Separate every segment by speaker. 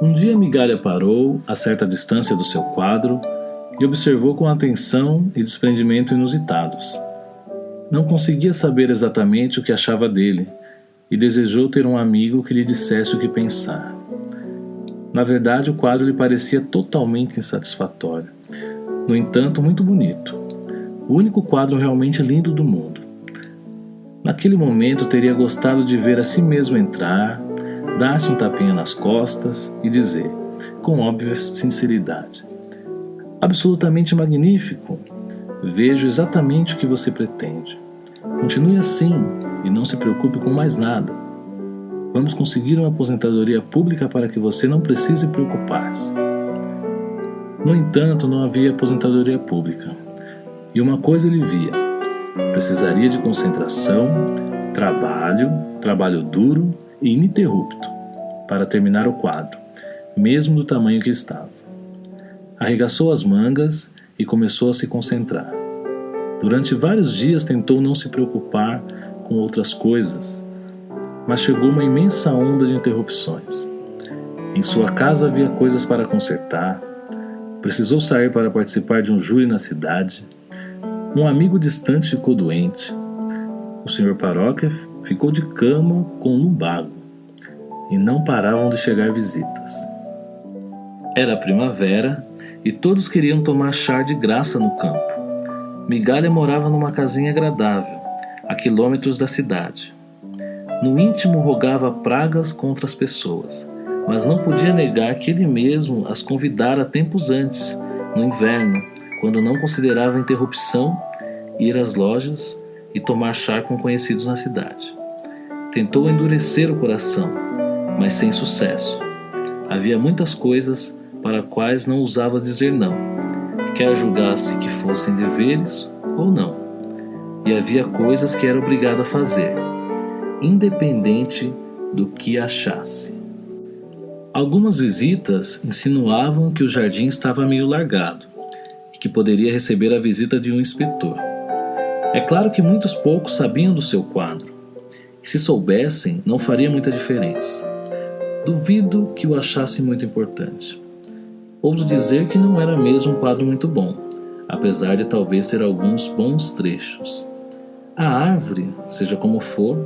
Speaker 1: Um dia Migalha parou a certa distância do seu quadro e observou com atenção e desprendimento inusitados. Não conseguia saber exatamente o que achava dele e desejou ter um amigo que lhe dissesse o que pensar. Na verdade, o quadro lhe parecia totalmente insatisfatório. No entanto, muito bonito. O único quadro realmente lindo do mundo. Naquele momento, teria gostado de ver a si mesmo entrar, dar-se um tapinha nas costas e dizer, com óbvia sinceridade: absolutamente magnífico! Vejo exatamente o que você pretende. Continue assim e não se preocupe com mais nada. Vamos conseguir uma aposentadoria pública para que você não precise preocupar-se. No entanto, não havia aposentadoria pública. E uma coisa ele via: precisaria de concentração, trabalho duro e ininterrupto para terminar o quadro, mesmo do tamanho que estava. Arregaçou as mangas e começou a se concentrar. Durante vários dias tentou não se preocupar com outras coisas, mas chegou uma imensa onda de interrupções. Em sua casa havia coisas para consertar, precisou sair para participar de um júri na cidade, um amigo distante ficou doente, o Sr. Paróquia ficou de cama com lumbago, e não paravam de chegar visitas. Era primavera e todos queriam tomar chá de graça no campo. Migalha morava numa casinha agradável, a quilômetros da cidade. No íntimo rogava pragas contra as pessoas, mas não podia negar que ele mesmo as convidara tempos antes, no inverno, quando não considerava interrupção ir às lojas e tomar chá com conhecidos na cidade. Tentou endurecer o coração, mas sem sucesso. Havia muitas coisas para quais não ousava dizer não, quer julgasse que fossem deveres ou não. E havia coisas que era obrigado a fazer, independente do que achasse. Algumas visitas insinuavam que o jardim estava meio largado e que poderia receber a visita de um inspetor. É claro que muitos poucos sabiam do seu quadro, e se soubessem, não faria muita diferença. Duvido que o achasse muito importante. Ouso dizer que não era mesmo um quadro muito bom, apesar de talvez ter alguns bons trechos. A árvore, seja como for,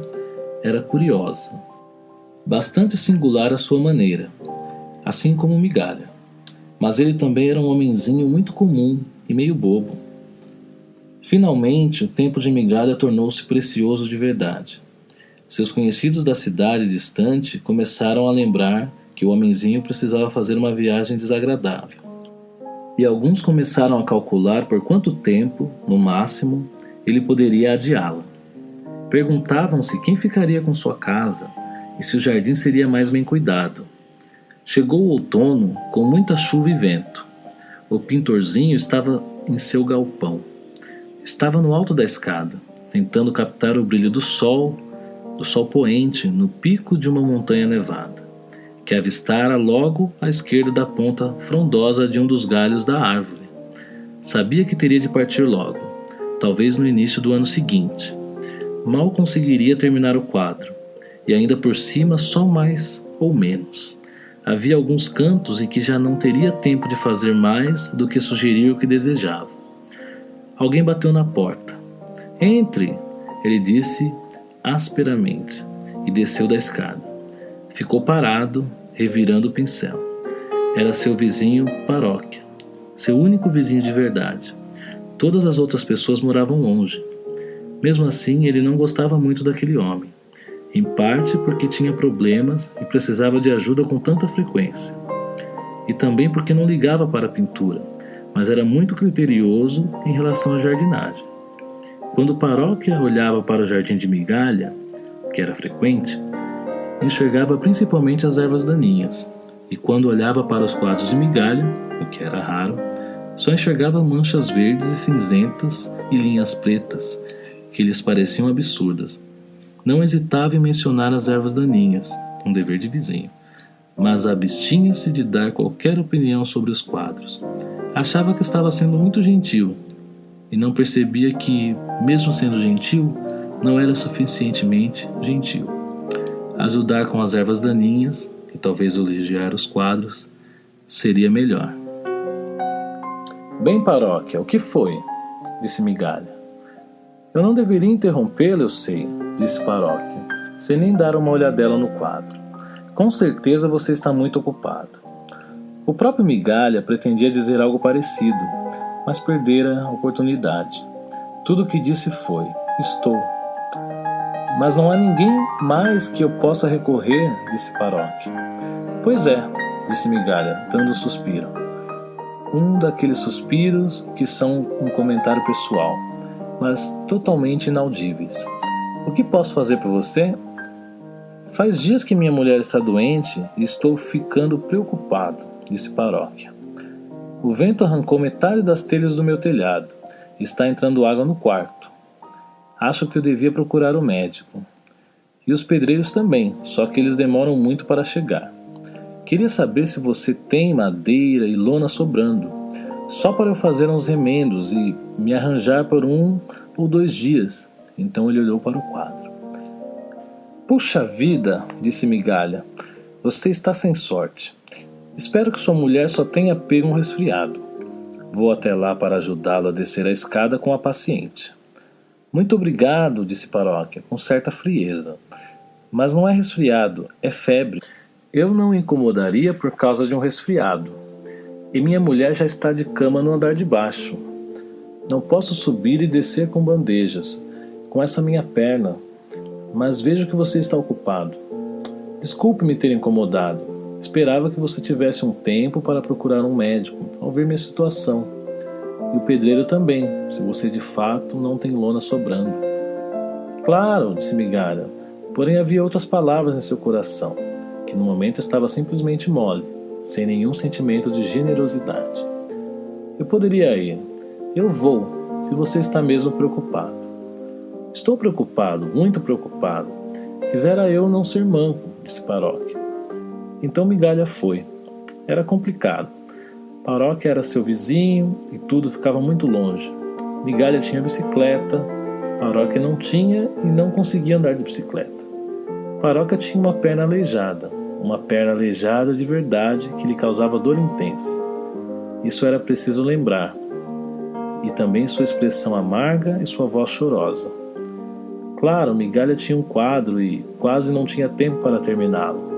Speaker 1: era curiosa, bastante singular à sua maneira, assim como Migalha. Mas ele também era um homenzinho muito comum e meio bobo. Finalmente, o tempo de Migalha tornou-se precioso de verdade. Seus conhecidos da cidade distante começaram a lembrar que o homenzinho precisava fazer uma viagem desagradável. E alguns começaram a calcular por quanto tempo, no máximo, ele poderia adiá-la. Perguntavam-se quem ficaria com sua casa e se o jardim seria mais bem cuidado. Chegou o outono com muita chuva e vento. O pintorzinho estava em seu galpão. Estava no alto da escada, tentando captar o brilho do sol poente no pico de uma montanha nevada, que avistara logo à esquerda da ponta frondosa de um dos galhos da árvore. Sabia que teria de partir logo, talvez no início do ano seguinte. Mal conseguiria terminar o quadro, e ainda por cima só mais ou menos. Havia alguns cantos em que já não teria tempo de fazer mais do que sugerir o que desejava. Alguém bateu na porta. "Entre!" ele disse asperamente, e desceu da escada. Ficou parado, revirando o pincel. Era seu vizinho Paróquia, seu único vizinho de verdade. Todas as outras pessoas moravam longe. Mesmo assim, ele não gostava muito daquele homem, em parte porque tinha problemas e precisava de ajuda com tanta frequência, e também porque não ligava para a pintura, mas era muito criterioso em relação à jardinagem. Quando Paróquia olhava para o jardim de Migalha, que era frequente, enxergava principalmente as ervas daninhas, e quando olhava para os quadros de Migalha, o que era raro, só enxergava manchas verdes e cinzentas e linhas pretas, que lhes pareciam absurdas. Não hesitava em mencionar as ervas daninhas, um dever de vizinho, mas abstinha-se de dar qualquer opinião sobre os quadros. Achava que estava sendo muito gentil, e não percebia que, mesmo sendo gentil, não era suficientemente gentil. Ajudar com as ervas daninhas e talvez elogiar os quadros seria melhor. Bem, Paróquia, o que foi? Disse Migalha. Eu não deveria interrompê-la, eu sei, disse Paróquia, sem nem dar uma olhadela no quadro. Com certeza você está muito ocupado. O próprio Migalha pretendia dizer algo parecido, mas perdera a oportunidade. Tudo o que disse foi: estou. Mas não há ninguém mais que eu possa recorrer, disse Paróquia. Pois é, disse Migalha, dando um suspiro. Um daqueles suspiros que são um comentário pessoal, mas totalmente inaudíveis. O que posso fazer por você? Faz dias que minha mulher está doente e estou ficando preocupado, disse Paróquia. O vento arrancou metade das telhas do meu telhado e está entrando água no quarto. Acho que eu devia procurar o médico. E os pedreiros também, só que eles demoram muito para chegar. Queria saber se você tem madeira e lona sobrando, só para eu fazer uns remendos e me arranjar por 1 ou 2 dias. Então ele olhou para o quadro. Puxa vida, disse Migalha, você está sem sorte. Espero que sua mulher só tenha pego um resfriado. Vou até lá para ajudá-lo a descer a escada com a paciente. Muito obrigado, disse Paróquia, com certa frieza. Mas não é resfriado, é febre. Eu não incomodaria por causa de um resfriado. E minha mulher já está de cama no andar de baixo. Não posso subir e descer com bandejas, com essa minha perna. Mas vejo que você está ocupado. Desculpe-me ter incomodado. Esperava que você tivesse um tempo para procurar um médico, ao ver minha situação. E o pedreiro também, se você de fato não tem lona sobrando. Claro, disse Migalha, porém havia outras palavras em seu coração, que no momento estava simplesmente mole, sem nenhum sentimento de generosidade. Eu poderia ir. Eu vou, se você está mesmo preocupado. Estou preocupado, muito preocupado. Quisera eu não ser manco, disse Paróquia. Então Migalha foi. Era complicado. Paróquia era seu vizinho e tudo ficava muito longe. Migalha tinha bicicleta, Paróquia não tinha e não conseguia andar de bicicleta. Paróquia tinha uma perna aleijada de verdade que lhe causava dor intensa. Isso era preciso lembrar. E também sua expressão amarga e sua voz chorosa. Claro, Migalha tinha um quadro e quase não tinha tempo para terminá-lo.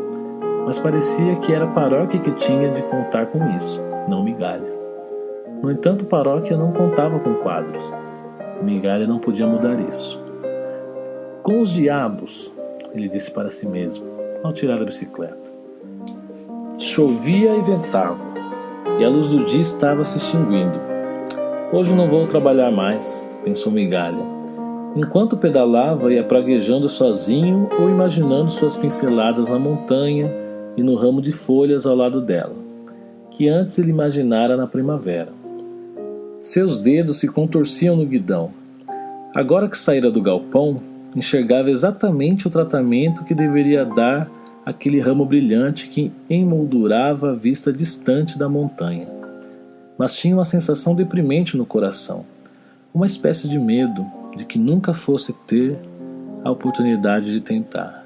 Speaker 1: Mas parecia que era Paróquia que tinha de contar com isso, não Migalha. No entanto, Paróquia não contava com quadros. Migalha não podia mudar isso. Com os diabos, ele disse para si mesmo, ao tirar a bicicleta. Chovia e ventava, e a luz do dia estava se extinguindo. Hoje não vou trabalhar mais, pensou Migalha. Enquanto pedalava, ia praguejando sozinho ou imaginando suas pinceladas na montanha e no ramo de folhas ao lado dela, que antes ele imaginara na primavera. Seus dedos se contorciam no guidão. Agora que saíra do galpão, enxergava exatamente o tratamento que deveria dar àquele ramo brilhante que emoldurava a vista distante da montanha. Mas tinha uma sensação deprimente no coração, uma espécie de medo de que nunca fosse ter a oportunidade de tentar.